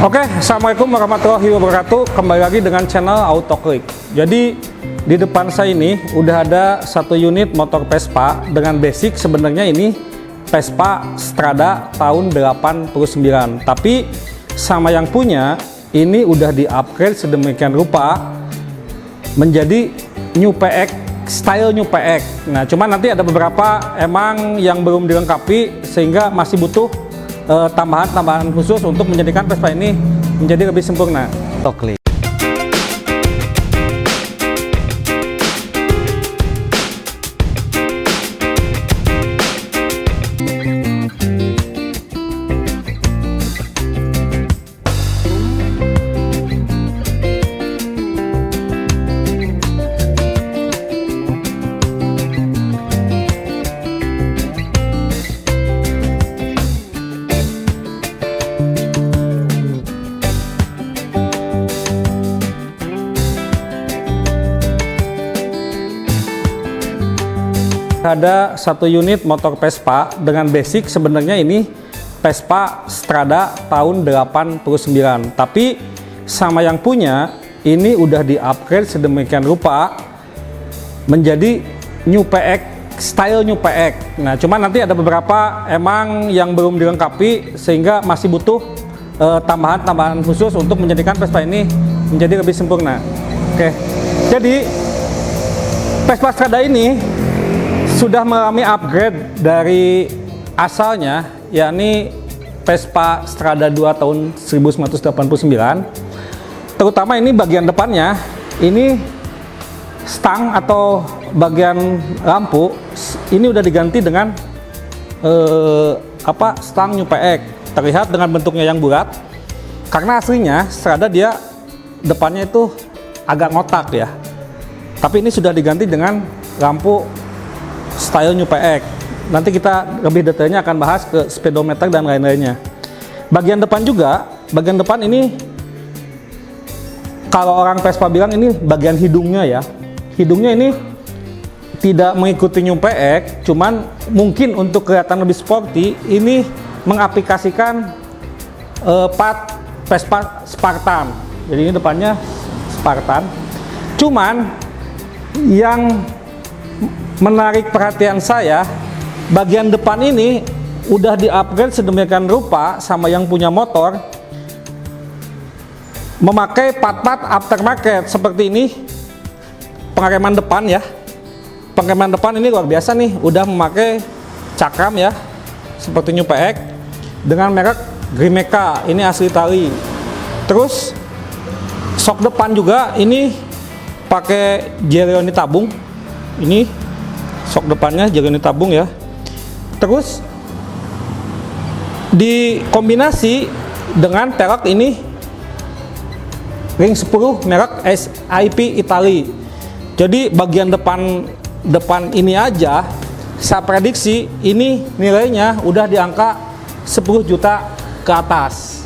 Oke, assalamualaikum warahmatullahi wabarakatuh. Kembali lagi dengan channel Autoklik. Jadi di depan saya ini udah ada satu unit motor Vespa dengan basic. Sebenarnya ini Vespa Strada tahun 89. Tapi sama yang punya ini udah di-upgrade sedemikian rupa menjadi New PX, style New PX. Nah, cuman nanti ada beberapa emang yang belum dilengkapi sehingga masih butuh tambahan-tambahan khusus untuk menjadikan Vespa ini menjadi lebih sempurna. Autoklik. Ada satu unit motor Vespa dengan basic. Sebenarnya ini Vespa Strada tahun 89. Tapi sama yang punya ini udah di-upgrade sedemikian rupa menjadi New PX, style New PX. Nah, cuman nanti ada beberapa emang yang belum dilengkapi sehingga masih butuh tambahan-tambahan khusus untuk menjadikan Vespa ini menjadi lebih sempurna. Oke, jadi Vespa Strada ini sudah mengalami upgrade dari asalnya, yakni Vespa Strada 2 tahun 1989. Terutama ini bagian depannya, ini stang atau bagian lampu ini udah diganti dengan stang New PX. Terlihat dengan bentuknya yang bulat, karena aslinya Strada dia depannya itu agak ngotak ya. Tapi ini sudah diganti dengan lampu style New PX. Nanti kita lebih detailnya akan bahas ke speedometer dan lain-lainnya. Bagian depan juga, bagian depan ini kalau orang Vespa bilang ini bagian hidungnya ya. Hidungnya ini tidak mengikuti New PX, cuman mungkin untuk kelihatan lebih sporty ini mengaplikasikan part Vespa Spartan. Jadi ini depannya Spartan. Cuman yang menarik perhatian saya, bagian depan ini udah di-upgrade sedemikian rupa sama yang punya motor, memakai part-part aftermarket seperti ini. Pengereman depan ya, pengereman depan ini luar biasa nih, udah memakai cakram ya seperti New PX dengan merek Grimeca, ini asli Itali. Terus sok depan juga ini pakai Gerioni tabung, ini sok depannya Gerioni tabung ya. Terus dikombinasi dengan pelek ini ring 10 merek SIP Itali. Jadi bagian depan ini aja saya prediksi ini nilainya udah di angka 10 juta ke atas.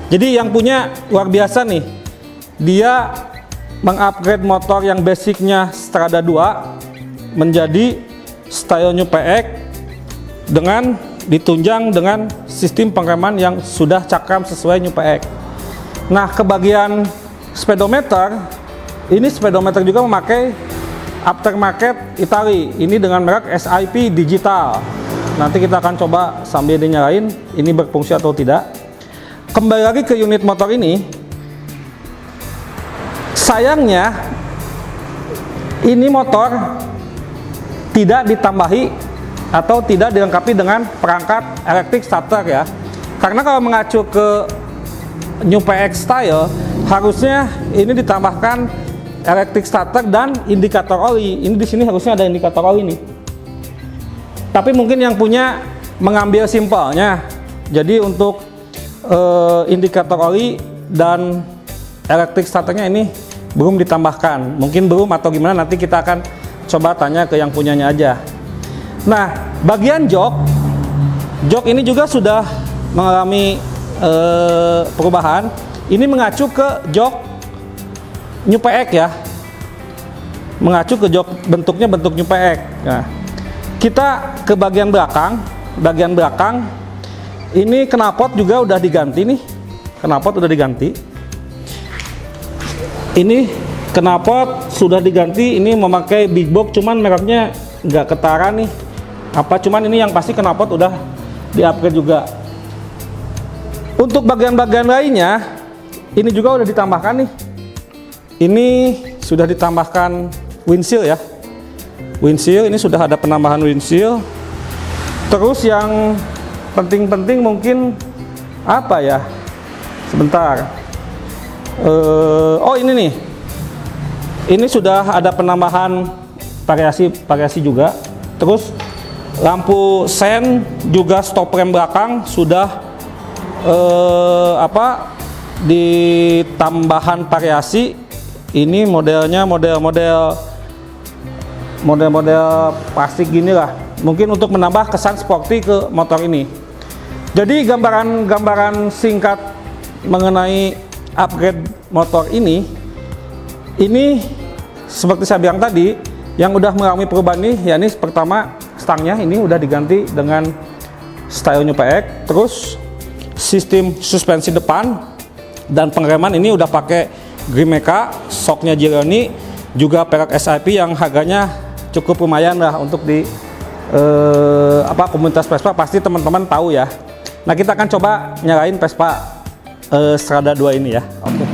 Jadi yang punya luar biasa nih, dia mengupgrade motor yang basicnya Strada 2 menjadi style New PX dengan ditunjang dengan sistem pengereman yang sudah cakram sesuai New PX. Nah, ke bagian speedometer, ini speedometer juga memakai aftermarket Itali, ini dengan merek SIP Digital. Nanti kita akan coba sambil dinyalain ini berfungsi atau tidak. Kembali lagi ke unit motor ini, sayangnya ini motor tidak ditambahi atau tidak dilengkapi dengan perangkat electric starter ya. Karena kalau mengacu ke New PX style, harusnya ini ditambahkan electric starter dan indikator oli. Ini di sini harusnya ada indikator oli nih. Tapi mungkin yang punya mengambil simpelnya. Jadi untuk indikator oli dan electric starternya ini belum ditambahkan. Mungkin belum atau gimana, nanti kita akan coba tanya ke yang punyanya aja. Nah, bagian jok ini juga sudah mengalami perubahan. Ini mengacu ke jok New PX ya, mengacu ke jok bentuknya bentuk New PX. Nah, kita ke bagian belakang ini knalpot juga udah diganti nih. knalpot udah diganti. Ini knalpot sudah diganti, ini memakai big box, cuman mereknya nggak ketara nih apa, cuman ini yang pasti knalpot udah di-upgrade juga. Untuk bagian-bagian lainnya ini juga udah ditambahkan nih. Ini sudah ditambahkan windshield ya. Windshield ini sudah ada penambahan windshield. Terus yang penting-penting mungkin apa ya? Sebentar. Oh ini nih. Ini sudah ada penambahan variasi juga. Terus lampu sen juga stop rem belakang sudah ditambahan variasi. Ini modelnya model plastik gini lah, mungkin untuk menambah kesan sporty ke motor ini. Jadi gambaran singkat mengenai upgrade motor ini seperti saya bilang tadi, yang udah mengalami perubahan nih, yakni pertama stangnya ini udah diganti dengan style New PX, terus sistem suspensi depan dan pengereman ini udah pakai Grimeca, shocknya Gironi, juga pelek SIP yang harganya cukup lumayan lah untuk di komunitas Vespa, pasti teman-teman tahu ya. Nah kita akan coba nyalain Vespa Strada 2 ini ya. Oke.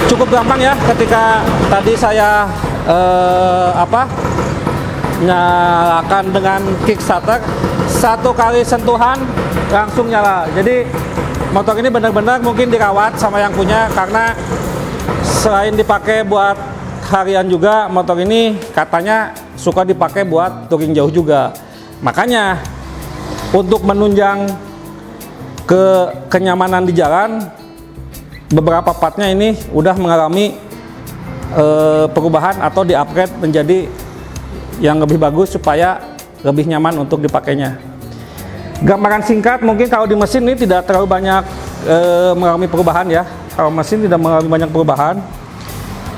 Cukup gampang ya, ketika tadi saya nyalakan dengan Kickstarter, satu kali sentuhan langsung nyala. Jadi motor ini benar-benar mungkin dirawat sama yang punya, karena selain dipakai buat harian juga, motor ini katanya suka dipakai buat touring jauh juga. Makanya untuk menunjang kenyamanan di jalan, beberapa partnya ini udah mengalami perubahan atau di-upgrade menjadi yang lebih bagus supaya lebih nyaman untuk dipakainya. Gambaran singkat, mungkin kalau di mesin ini tidak terlalu banyak mengalami perubahan ya. Kalau mesin tidak mengalami banyak perubahan,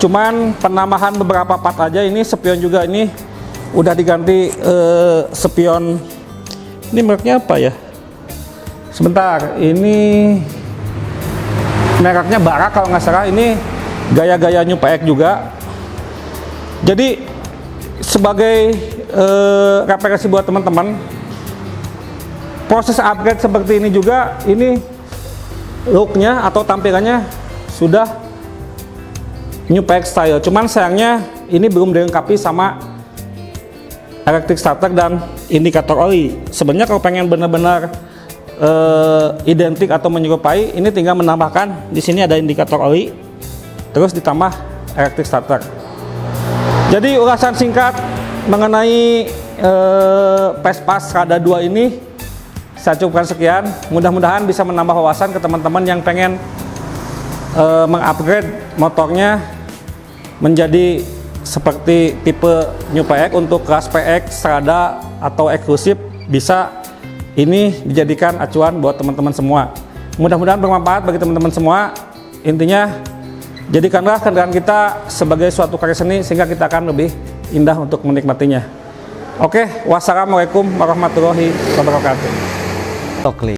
cuman penambahan beberapa part aja. Ini spion juga ini udah diganti spion, ini mereknya apa ya? Sebentar, ini mereknya Barak kalau nggak salah. Ini gaya-gaya New PX juga. Jadi sebagai referensi buat teman-teman, proses upgrade seperti ini juga, ini looknya atau tampilannya sudah New PX style. Cuman sayangnya ini belum dilengkapi sama electric starter dan indikator oli. Sebenarnya kalau pengen benar-benar identik atau menyerupai, ini tinggal menambahkan di sini ada indikator oli, terus ditambah electric starter. Jadi ulasan singkat mengenai Vespa Strada 2 ini saya cukupkan sekian. Mudah-mudahan bisa menambah wawasan ke teman-teman yang pengen mengupgrade motornya menjadi seperti tipe New PX untuk kelas PX, Strada atau eksklusif. Bisa ini dijadikan acuan buat teman-teman semua. Mudah-mudahan bermanfaat bagi teman-teman semua. Intinya, jadikanlah kendaraan kita sebagai suatu karya seni sehingga kita akan lebih indah untuk menikmatinya. Oke, wassalamualaikum warahmatullahi wabarakatuh. Klik